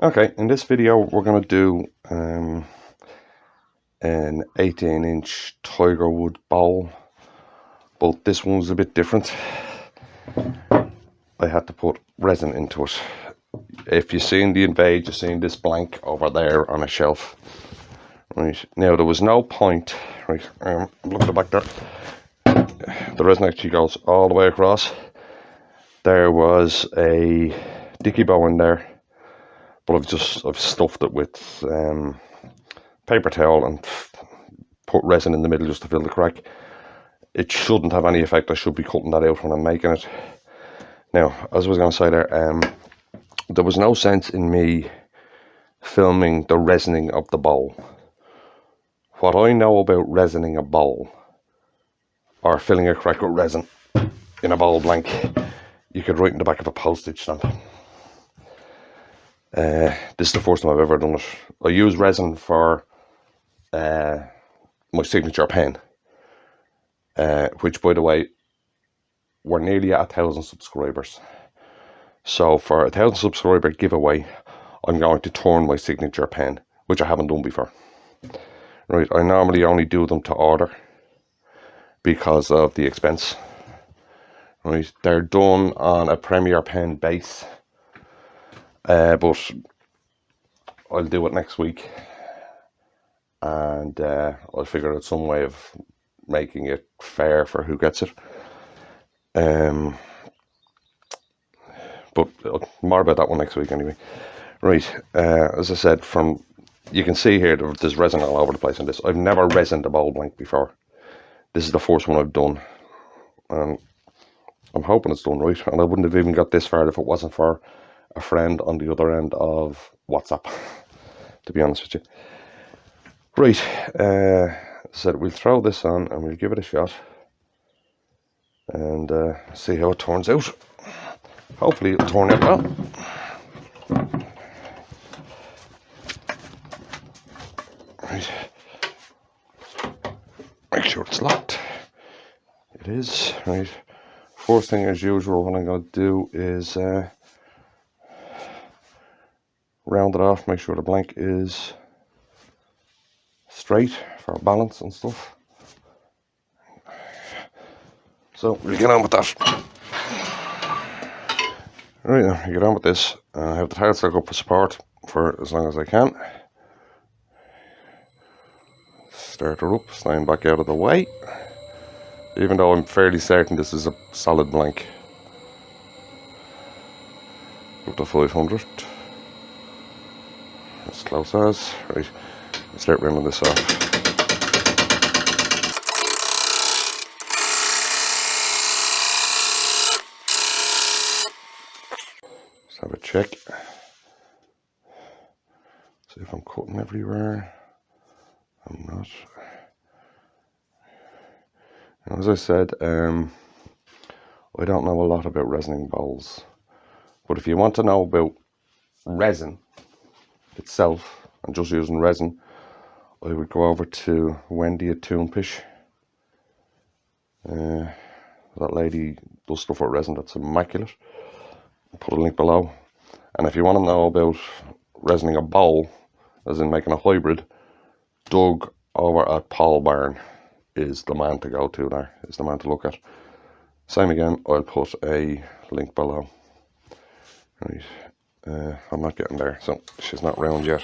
Okay, in this video we're going to do an 18-inch tiger wood bowl, but this one's a bit different. I had to put resin into it. If you've seen the Invade, you've seen this blank over there on a shelf. Right, now there was no point, right, look at the back there. The resin actually goes all the way across. There was a dicky bow in there, but I've stuffed it with paper towel and put resin in the middle just to fill the crack. It shouldn't have any effect. I should be cutting that out when I'm making it. Now, as I was going to say there was no sense in me filming the resining of the bowl. What I know about resining a bowl, or filling a crack with resin in a bowl blank, you could write in the back of a postage stamp. This is the first time I've ever done it. I use resin for my signature pen, which, by the way, we're nearly at 1,000 subscribers. So for a 1,000 subscriber giveaway, I'm going to turn my signature pen, which I haven't done before. Right, I normally only do them to order because of the expense. Right, they're done on a Premier pen base, but I'll do it next week, and I'll figure out some way of making it fair for who gets it. But more about that one next week anyway. Right, as I said, you can see here there's resin all over the place in this. I've never resined a bowl blank before. This is the first one I've done, and I'm hoping it's done right. And I wouldn't have even got this far if it wasn't for a friend on the other end of WhatsApp, to be honest with you. Right, so we'll throw this on and we'll give it a shot and see how it turns out. Hopefully it'll turn out well. Right, make sure it's locked. It is. Right, first thing as usual, what I'm going to do is round it off, make sure the blank is straight for balance and stuff. So we'll get on with that. Right, now I get on with this. I have the tile stuck up for support for as long as I can. Start her up, stand back out of the way. Even though I'm fairly certain this is a solid blank. Up to 500. As close as. Right, start rounding this off. Let's have a check. See if I'm cutting everywhere. I'm not. As I said, I don't know a lot about resining bowls, but if you want to know about resin itself and just using resin, I would go over to Wendy at Toonfish. That lady does stuff with resin that's immaculate. I'll put a link below. And if you want to know about resining a bowl, as in making a hybrid, Doug over at Paul Barn is the man to go to there, is the man to look at. Same again, I'll put a link below. Right, I'm not getting there, so she's not round yet.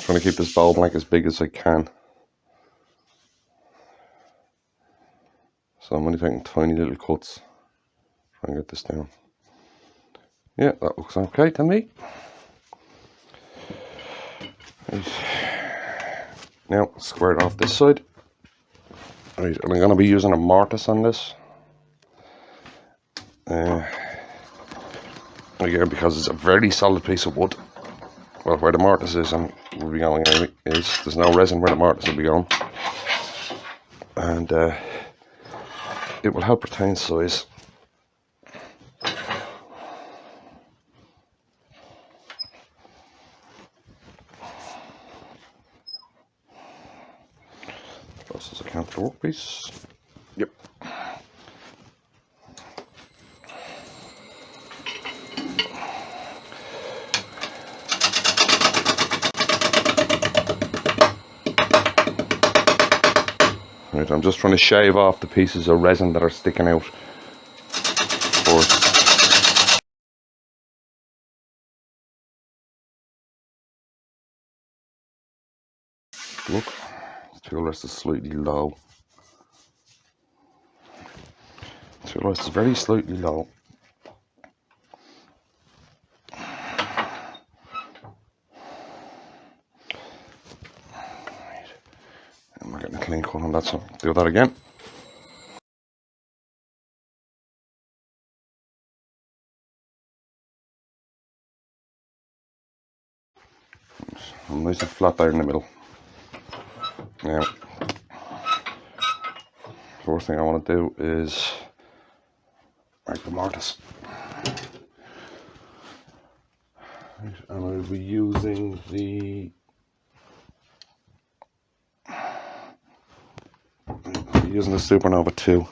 Trying to keep this bowl blank as big as I can. So I'm only taking tiny little cuts. Try and get this down. Yeah, that looks okay to me. Right. Now square it off this side. Right, and I'm going to be using a mortise on this. Again, because it's a very solid piece of wood. Well, where the mortise is and will be going is there's no resin where the mortise will be going, and it will help retain size. Close as I can to the workpiece. Yep. Right, I'm just trying to shave off the pieces of resin that are sticking out first. Look, the tool rest is slightly low. The tool rest is very slightly low. I'm not getting a clean cut on that, so do that again. I'm nice and flat there in the middle. Now, first thing I want to do is make the mortise. Right, and I'll be using the Supernova 2.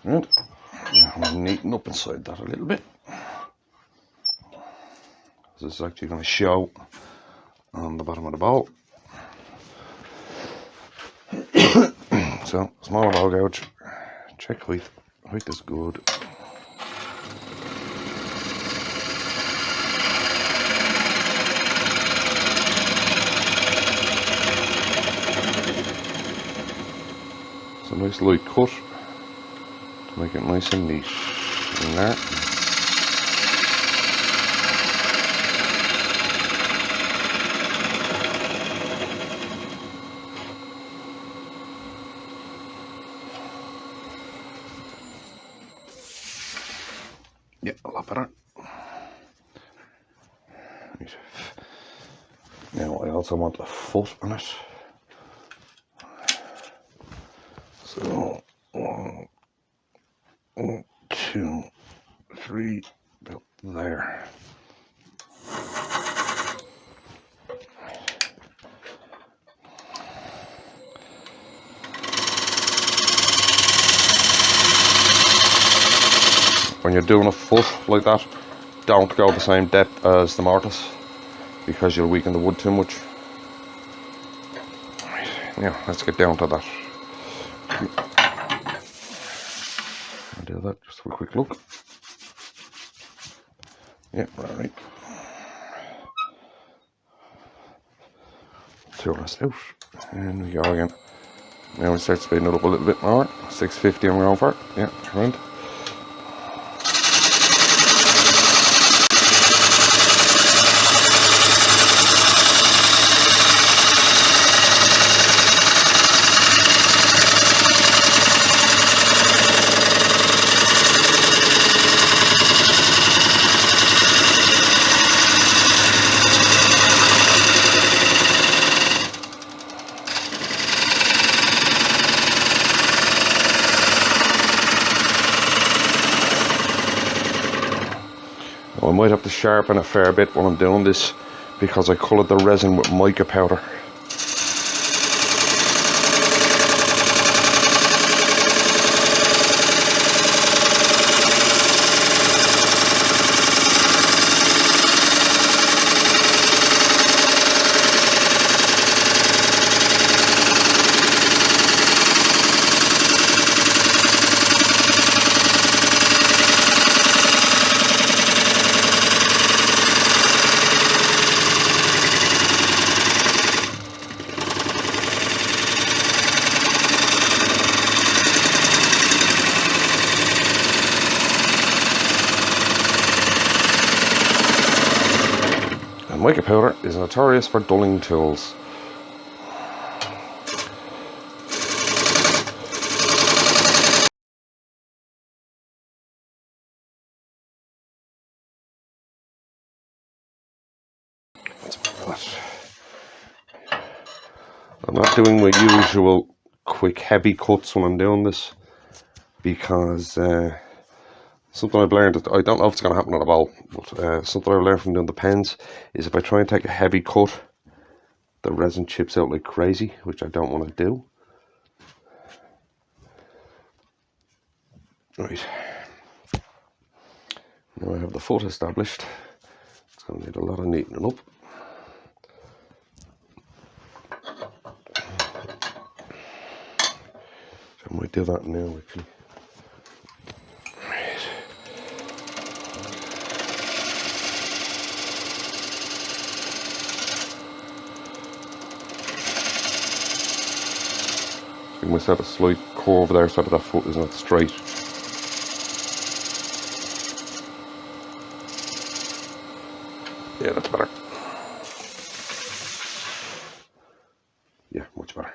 Right. Yeah, I'm going to neaten up inside that a little bit. This is actually going to show on the bottom of the bowl. So, smaller bowl gouge. Check height. Height is good. It's a nice light cut to make it nice and neat in there. Yeah, a lot better. Right. Now I also want a foot on it. So 1, 2, 3, about there. When you're doing a foot like that, don't go the same depth as the mortise because you'll weaken the wood too much. Right, now let's get down to that. I'll do that, just have a quick look. Yeah, right. Tool rest out, and we go again. Now we start speeding it up a little bit more. 650 I'm going for. Yeah, right. I might have to sharpen a fair bit while I'm doing this because I coloured the resin with mica powder. Mica powder is notorious for dulling tools. I'm not doing my usual quick heavy cuts when I'm doing this because something I've learned, I don't know if it's going to happen at a bowl, but something I've learned from doing the pens is if I try and take a heavy cut, the resin chips out like crazy, which I don't want to do. Right. Now I have the foot established. It's going to need a lot of neatening up. So I might do that now actually. Right. So you must have a slight curve there so that foot is not straight. Yeah, that's better. Yeah, much better.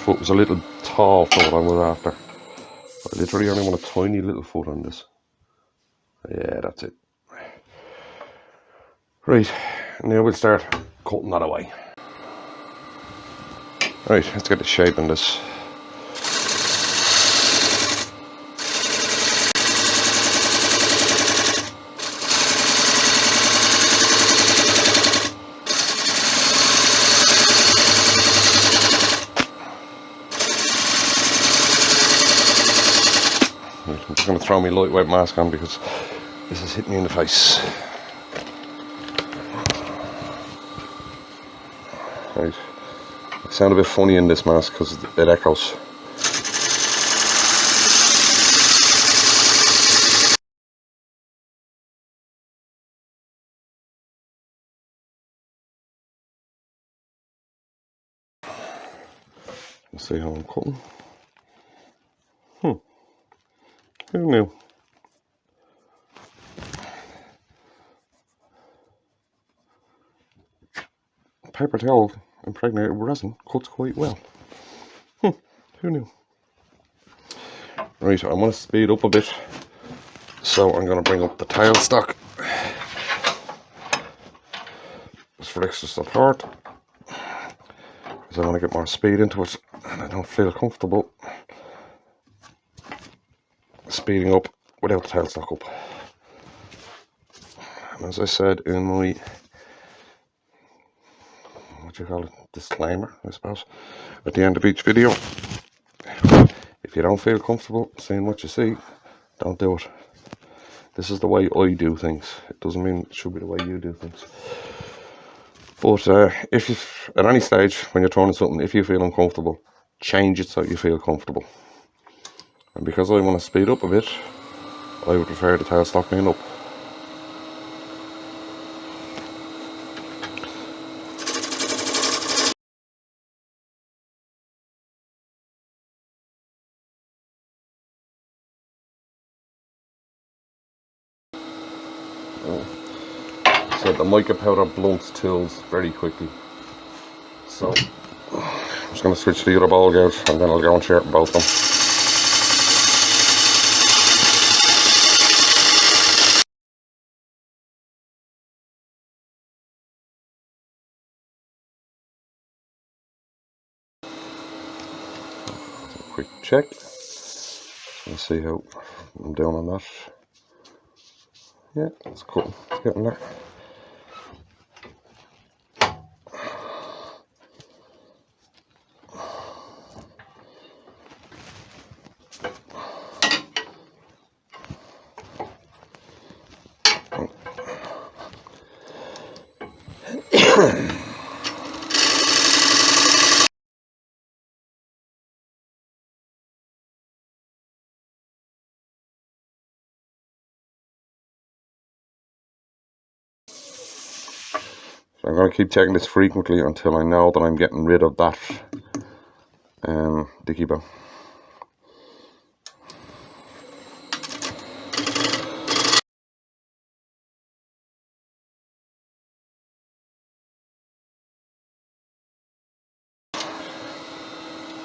Foot was a little tall for what I was after. I literally only want a tiny little foot on this. Yeah, that's it. Right, now we'll start cutting that away. Right, let's get the shape in this. Right, I'm just going to throw my lightweight mask on because this is hitting me in the face. Right, I sound a bit funny in this mask because it echoes. Let's see how I'm cutting. Who knew? Paper towel impregnated with resin cuts quite well. Who knew? Right, I want to speed up a bit, so I'm going to bring up the tile stock just for extra support, because I want to get more speed into it, and I don't feel comfortable speeding up without the tile stock up. And as I said in my, what do you call it, disclaimer, I suppose, at the end of each video, if you don't feel comfortable seeing what you see, don't do it. This is the way I do things. It doesn't mean it should be the way you do things. But if you, at any stage when you're turning something, if you feel uncomfortable, change it so you feel comfortable. And because I want to speed up a bit, I would prefer the tile stock being up. So the mica powder blunts tools very quickly. So I'm just going to switch to the other ball gouge and then I'll go and sharpen both of them. Quick check. Let's see how I'm doing on that. Yeah, it's cool. It's getting there. So I'm going to keep checking this frequently until I know that I'm getting rid of that dicky bow.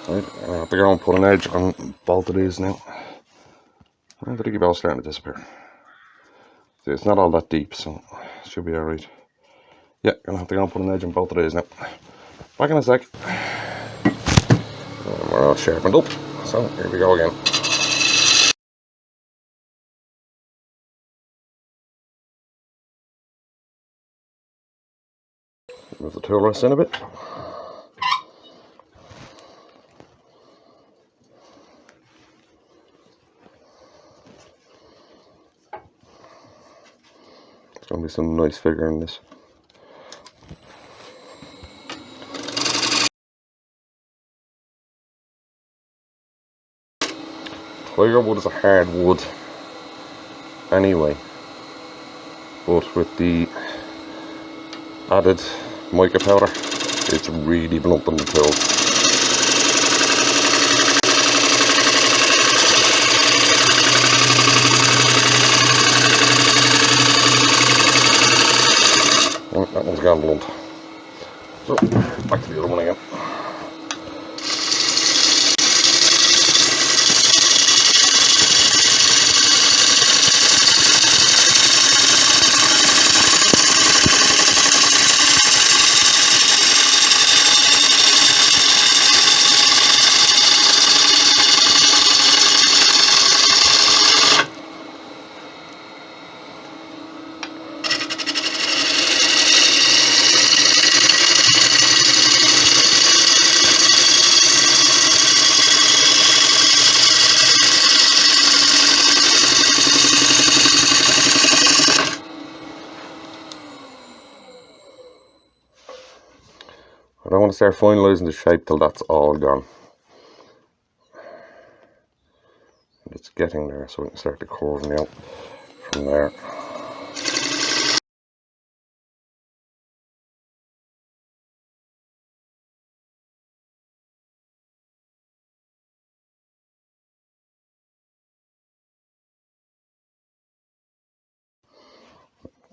Right, I have to go and put an edge on both of these now. And the dicky bow's starting to disappear. See, it's not all that deep, so it should be alright. Yeah, gonna have to go and put an edge on both of these now. Back in a sec. And we're all sharpened up, so here we go again. Move the tool rest in a bit. There's going to be some nice figure in this. Tiger wood is a hard wood anyway, but with the added mica powder, it's really blunt on the tool. Oh, that one's gone blunt. So, back to the other one again. I don't want to start finalising the shape till that's all gone. It's getting there, so we can start to curve out from there.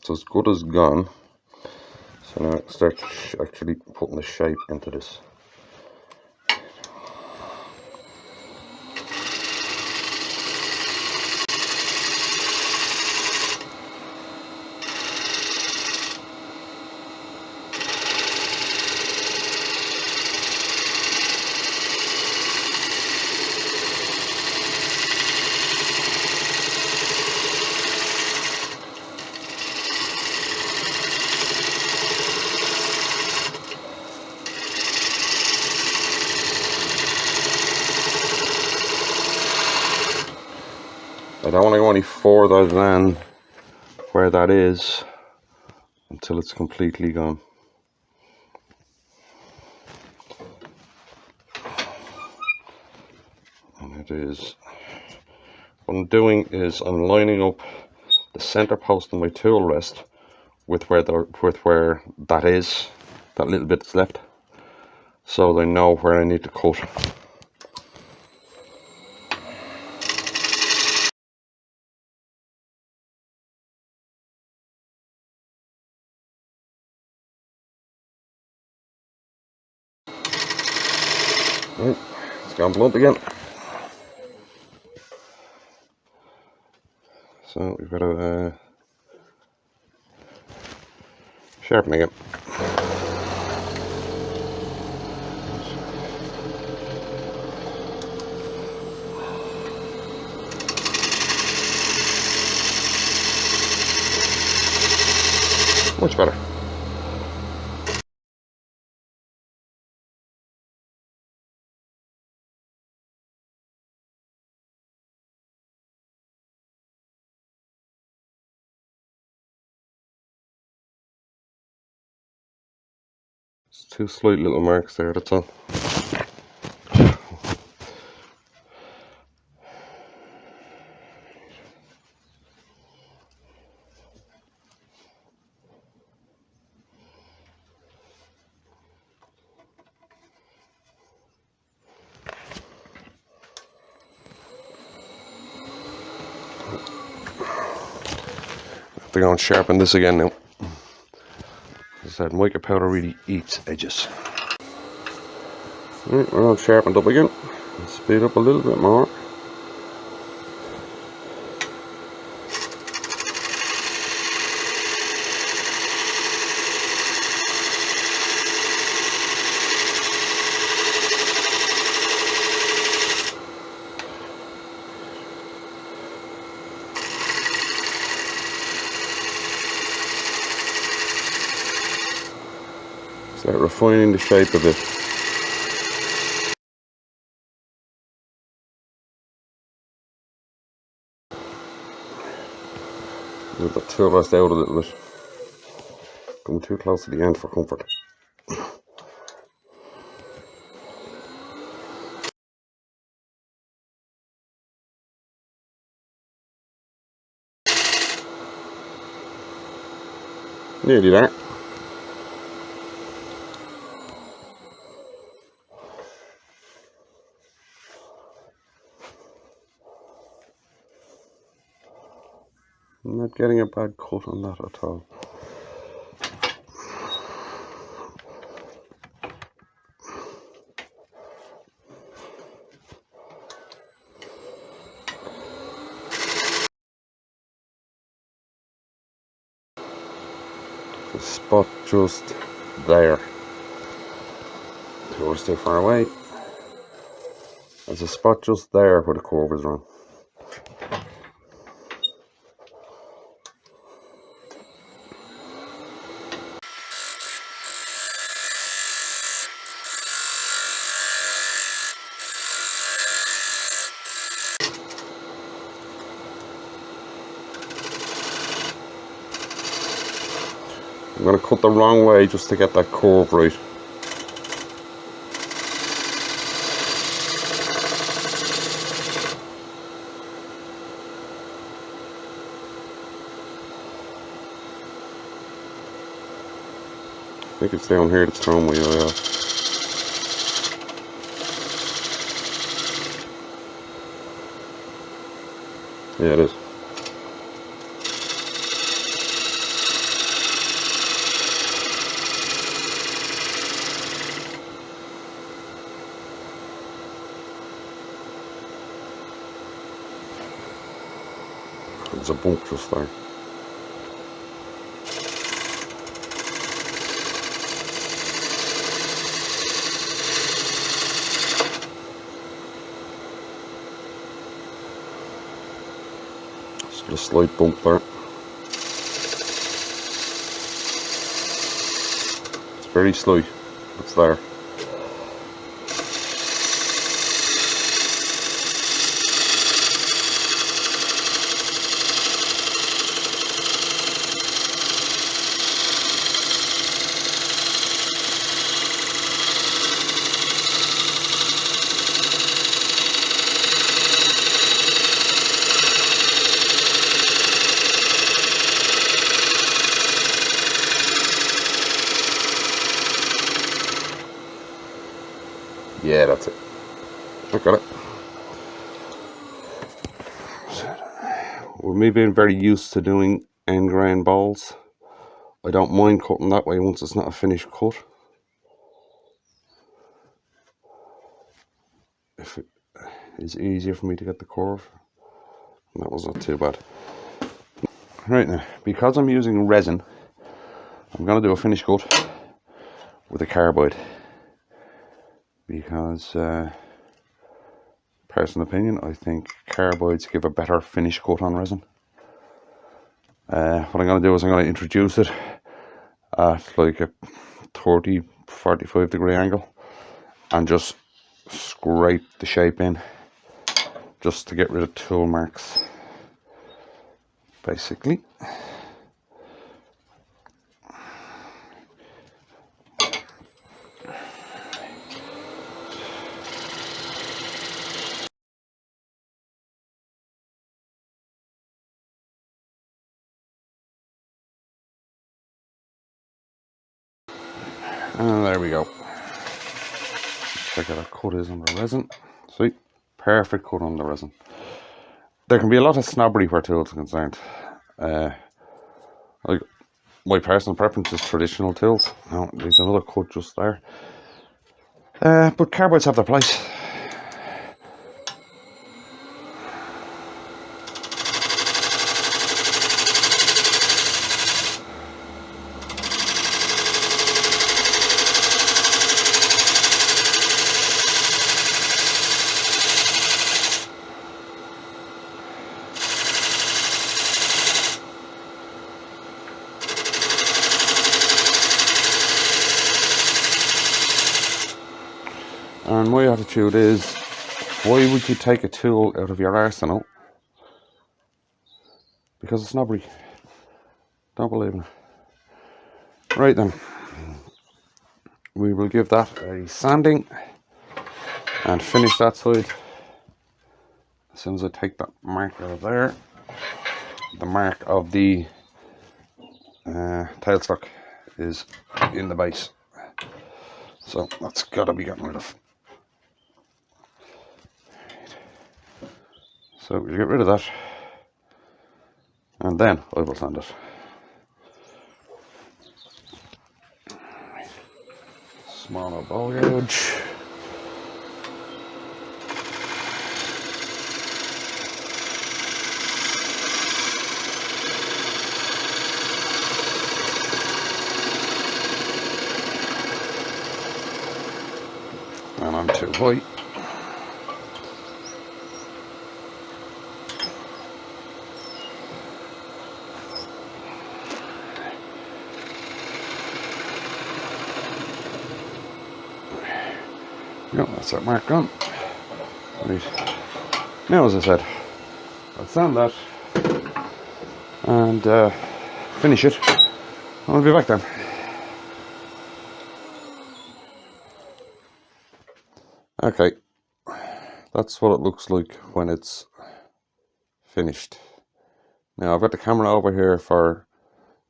So it's good as gone. So now I can start actually putting the shape into this. I don't want to go any further than where that is until it's completely gone. And it is. What I'm doing is I'm lining up the center post of my tool rest with where that is, that little bit that's left, so they know where I need to cut. Right, it's gone blunt again. So we've got to sharpen again. Much better. It's two slight little marks there, that's all. They're going to sharpen this again now. As I said, mica powder really eats edges. Right, we're all sharpened up again. Let's speed up a little bit more. refining the shape a bit. Move the tool rest out a little bit. Going too close to the end for comfort. Nearly there. I'm not getting a bad cut on that at all. The spot just there. Towards too far away. There's a spot just there where the curve is wrong. I'm going to cut the wrong way just to get that curve right. I think it's down here that's throwing my eye off. Yeah, it is. There's a bump just there. Just a slight bump there. It's very slight. It's there. Yeah, that's it. I got it. With me being very used to doing end grain balls, I don't mind cutting that way once it's not a finished cut. If it is easier for me to get the curve, that was not too bad. Right now, because I'm using resin, I'm going to do a finish cut with a carbide. Because, personal opinion, I think carbides give a better finish cut on resin. What I'm going to do is I'm going to introduce it at like a 30-45 degree angle and just scrape the shape in just to get rid of tool marks, basically. And there we go. Check out how cut is on the resin. See, perfect cut on the resin. There can be a lot of snobbery where tools are concerned. Like my personal preference is traditional tools. Now there's another cut just there. But carbides have their place. attitude is, why would you take a tool out of your arsenal? Because it's snobbery. Don't believe in it. Right then, we will give that a sanding and finish that side. As soon as I take that marker there, the mark of the tailstock is in the base, so that's got to be gotten rid of. So we'll get rid of that, and then I will sand it. Smaller ball gauge. And I'm too high. Yep, that's that mark gone. Right. Now, as I said, I'll sand that and finish it. I'll be back then. Okay, that's what it looks like when it's finished. Now, I've got the camera over here for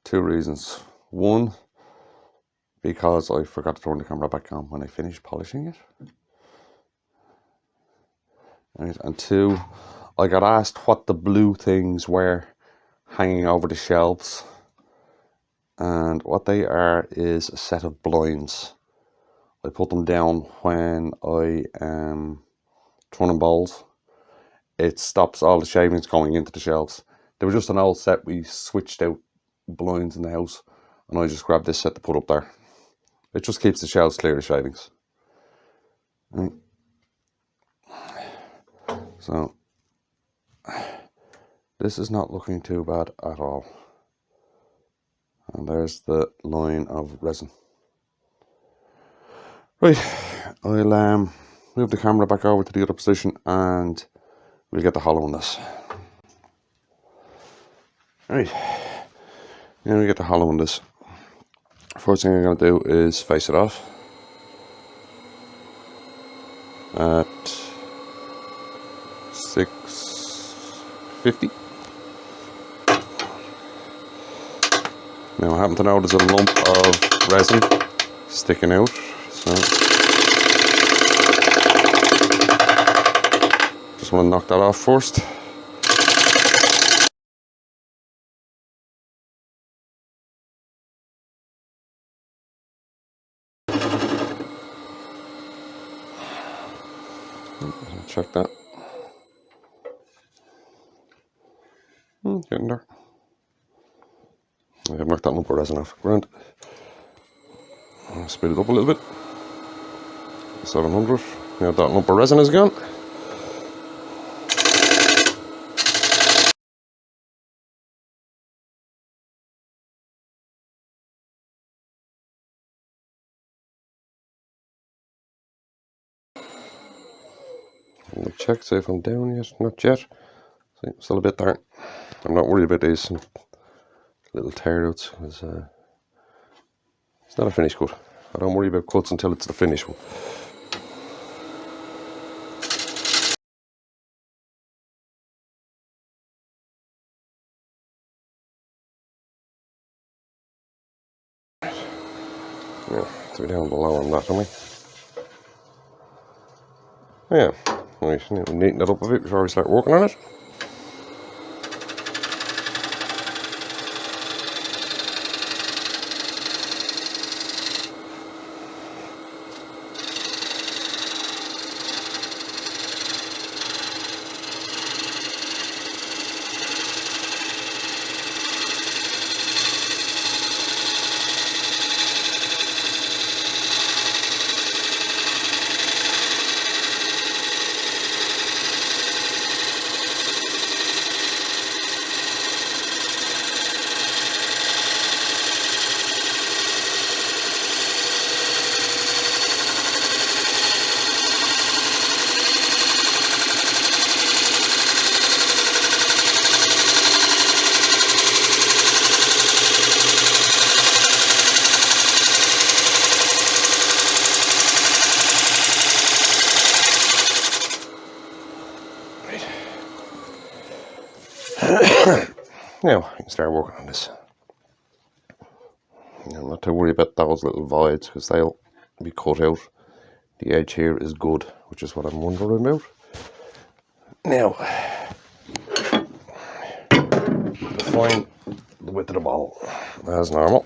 two reasons. One, because I forgot to turn the camera back on when I finished polishing it. Right, and two, I got asked what the blue things were hanging over the shelves, and what they are is a set of blinds. I put them down when I turning bowls. It stops all the shavings going into the shelves. They were just an old set. We switched out blinds in the house, and I just grabbed this set to put up there. It just keeps the shelves clear of shavings. Right. So this is not looking too bad at all. And there's the line of resin. Right, I'll move the camera back over to the other position and we'll get the hollow on this. Right, now we get the hollow on this. First thing I'm going to do is face it off at 650. Now I happen to know there's a lump of resin sticking out, so just want to knock that off first. Check that. Getting there. I've knocked that lump of resin off. Grand. I'll speed it up a little bit. 700. Now that lump of resin is gone. I'll check, see if I'm down yet. Not yet. See, still a bit there. I'm not worried about these little tear outs. It's not a finished cut. I don't worry about cuts until it's the finished one. Yeah, so we're down below on that, aren't we? Yeah, right, now we neaten that up a bit before we start working on it. Now I can start working on this. I'm not too worried about those little voids because they'll be cut out. The edge here is good, which is what I'm wondering about. Now, define the width of the bowl as normal.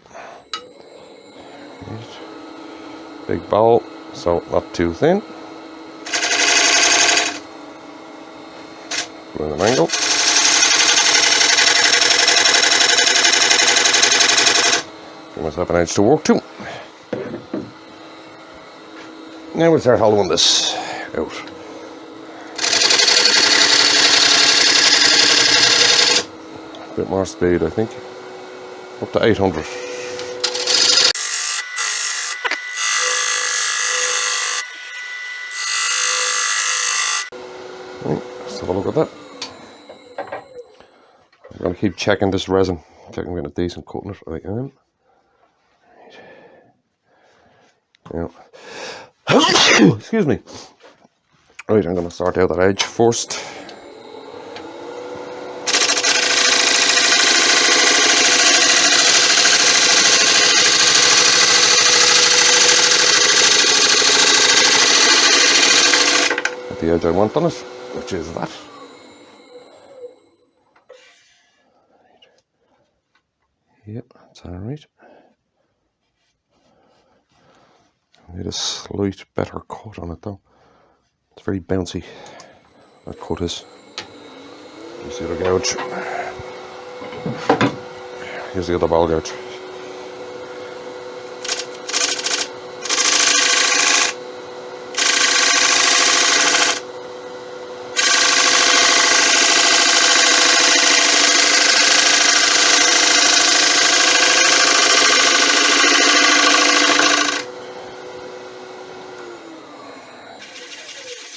Big bowl, so not too thin. With an angle. Give myself an edge to work to. Now we'll start hollowing this out. A bit more speed, I think. Up to 800. Right, let's have a look at that. I'm going to keep checking this resin. Checking I'm getting a decent cut in it. I am. Now, excuse me. Right, I'm going to sort out that edge first. At the edge I want on it, which is that. Yep, that's alright. I need a slight better cut on it though. It's very bouncy, that cut is. Use the other gouge. Use the other ball gouge.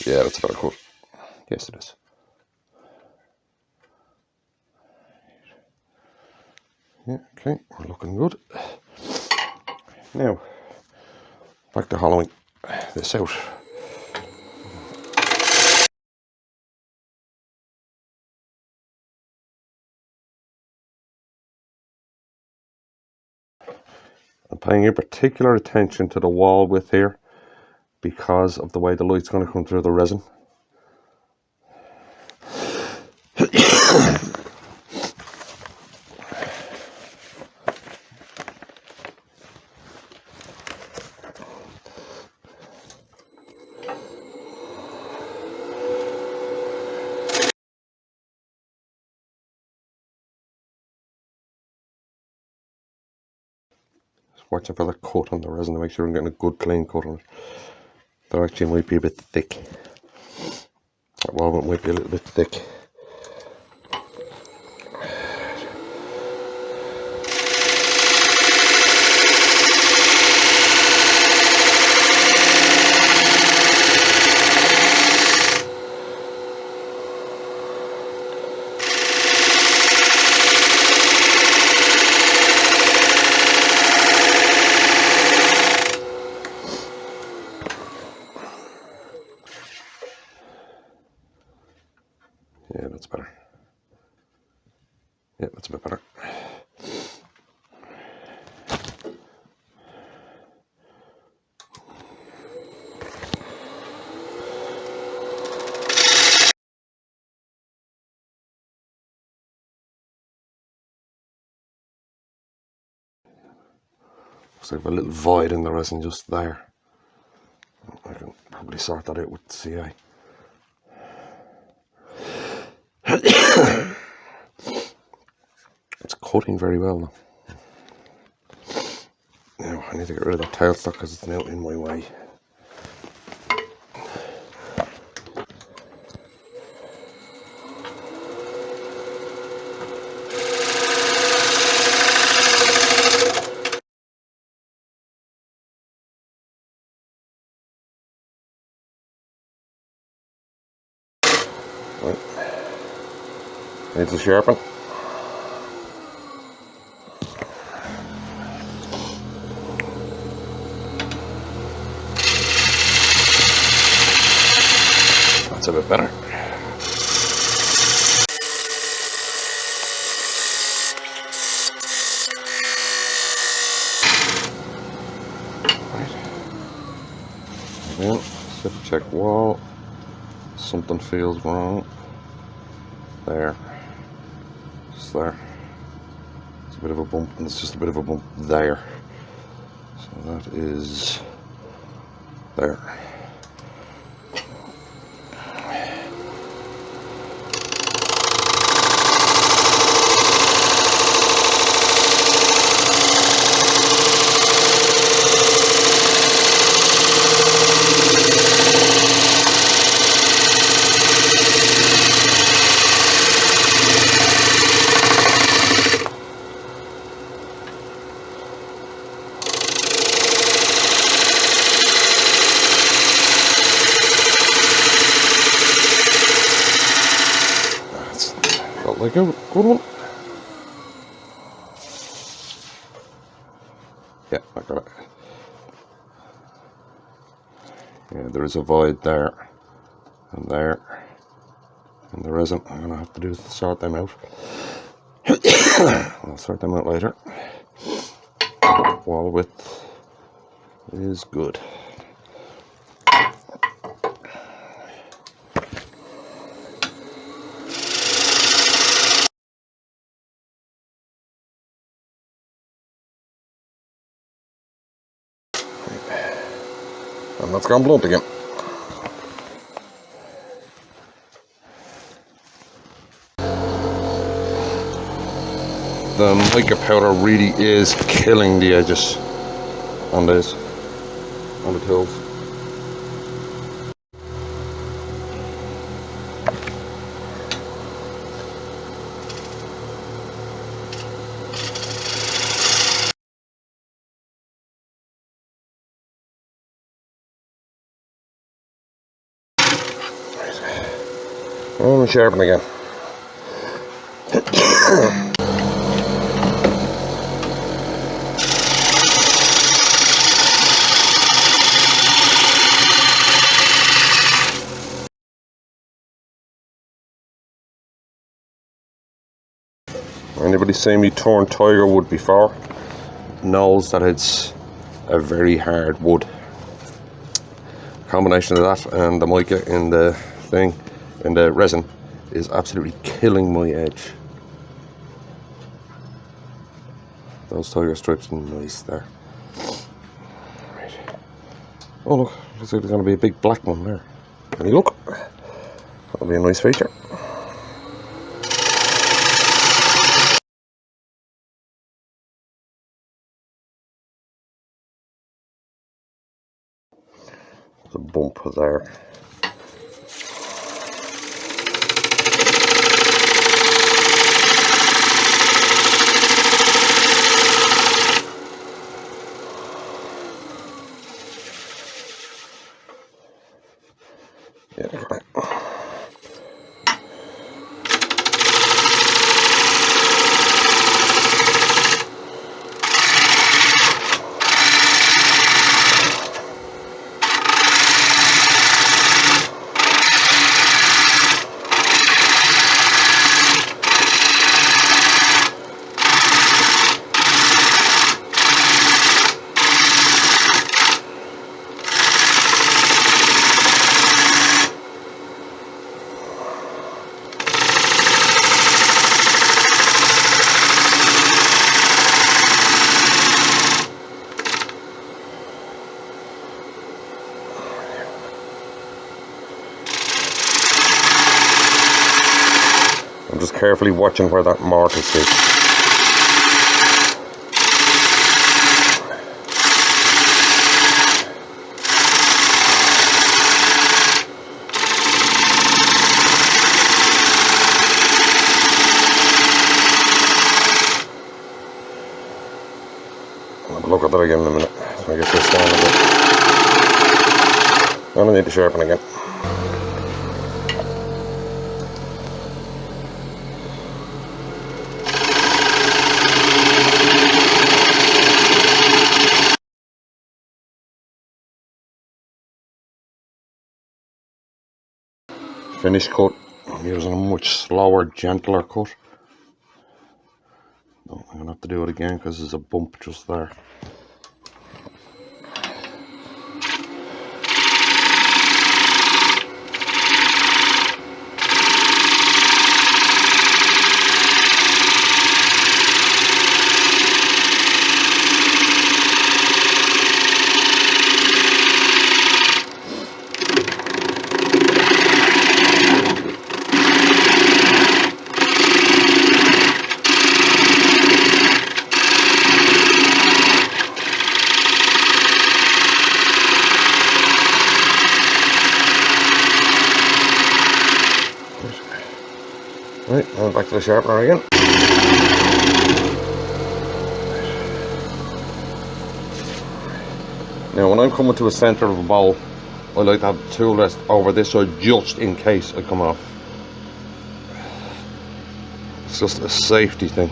Yeah, that's a better cut. Yes, it is. Yeah, okay, we're looking good. Now, back to hollowing this out. I'm paying particular attention to the wall width here because of the way the light's going to come through the resin. Watching for the cut on the resin to make sure I'm getting a good clean cut on it. That actually might be a bit thick. That wall might be a little bit thick. Yeah, that's better. Yeah, that's a bit better. Looks like a little void in the resin just there. I can probably sort that out with CA. It's cutting very well now. Now I need to get rid of that tailstock because it's now in my way. Right. Needs to sharpen. That's a bit better. again. Step check wall. Something feels wrong. There. Just there. It's a bit of a bump, and it's just a bit of a bump there. So that is there. Felt like a good one. Yeah, I got it. Yeah, there is a void there and there, and there isn't. I'm gonna have to do sort them out. I'll sort them out later. Wall width is good. And that's gone blunt again. The mica powder really is killing the edges on this, on the tools. And sharpen again. Anybody seen me torn tiger wood before knows that it's a very hard wood. Combination of that and the mica in the thing, in the resin, is absolutely killing my edge. Those tiger stripes are nice there. Right. Oh look, looks like there's going to be a big black one there. Can you look? That'll be a nice feature. There's a bump there. Yeah, I got it. I'm just carefully watching where that mortise is. I'll have a look at that again in a minute. So I get this down a bit. I need to sharpen again. Finish cut. I'm using a much slower, gentler cut. No, I'm going to have to do it again because there's a bump just there. Right, and back to the sharpener again. Now when I'm coming to a centre of a bowl, I like to have the tool rest over this side just in case I come off. It's just a safety thing.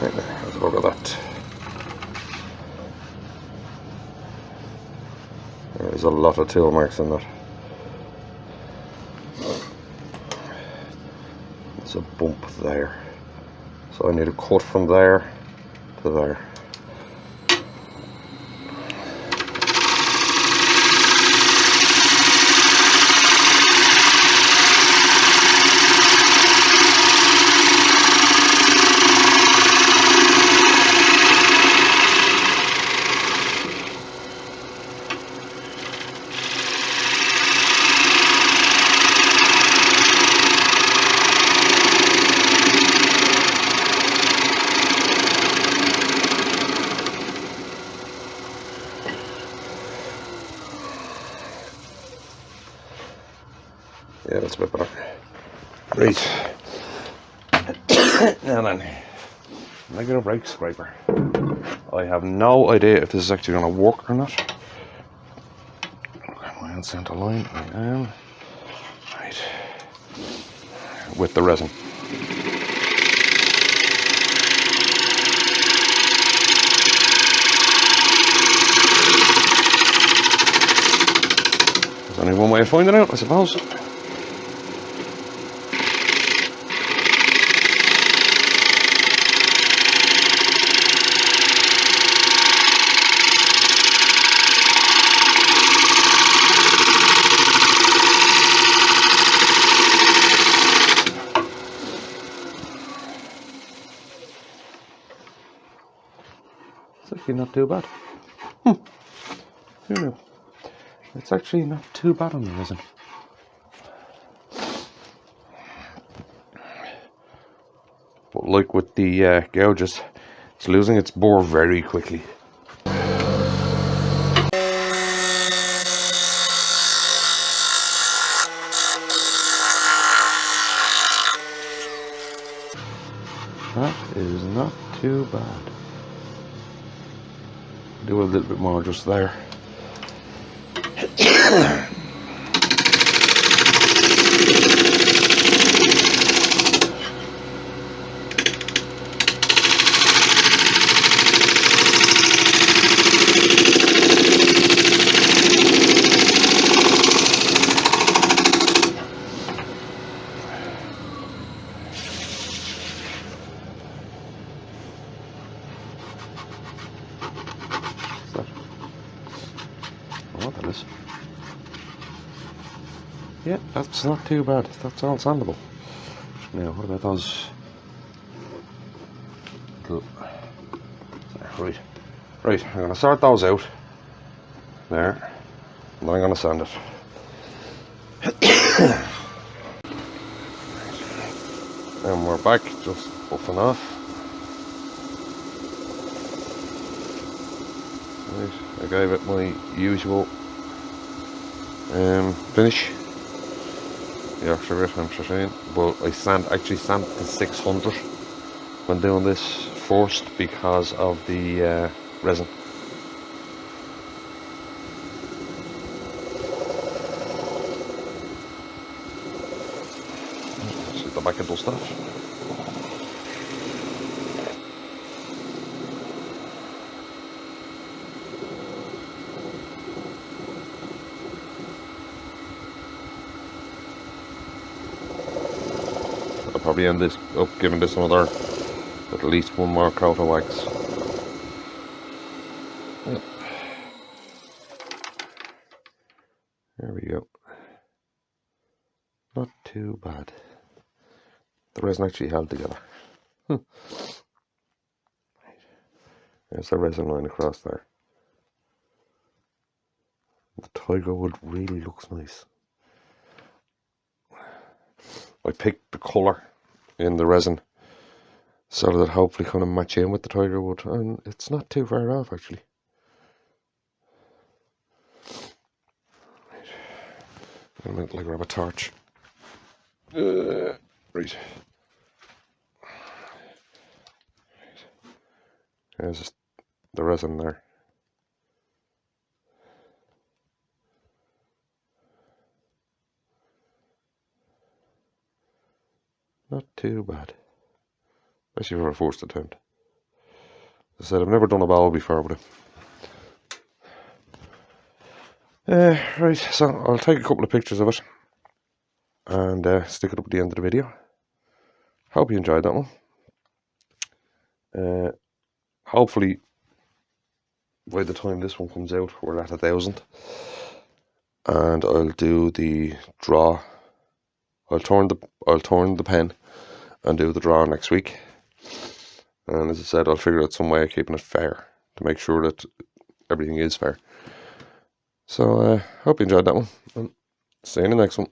Right there, have a look at that. There's a lot of tool marks in that. There's a bump there. So I need a cut from there to there. Yeah, that's a bit better. Right. Now then, regular brake scraper. I have no idea if this is actually going to work or not. Am I on centre line? I am. Right. With the resin. There's only one way of finding out, I suppose. It's actually not too bad. Who knew? It's actually not too bad on the resin. But like with the gouges, it's losing its bore very quickly. That is not too bad. Do a little bit more just there. What that is? Yeah, that's not too bad. That's all sandable. Now, what about those? Right, I'm going to sort those out. There. And then I'm going to sand it. And we're back, just buffing off. Right, I gave it my usual finish. Yorkshire Red, I'm but I actually sand to 600 when doing this first because of the resin. See the back of those stuff. I'll probably end this up giving this another at least one more coat of wax. you go. Not too bad. The resin actually held together. There's the resin line across there. The tiger wood really looks nice. I picked the colour in the resin so that hopefully kind of match in with the tiger wood, and it's not too far off actually. I'm going to grab a torch. Right. There's the resin there. Not too bad. Especially for a first attempt. As I said, I've never done a bowl before with it. Right, so I'll take a couple of pictures of it and stick it up at the end of the video. Hope you enjoyed that one. Hopefully by the time this one comes out we're at 1,000, and I'll do the draw. I'll turn the pen and do the draw next week, and as I said, I'll figure out some way of keeping it fair to make sure that everything is fair. So hope you enjoyed that one, and see you in the next one.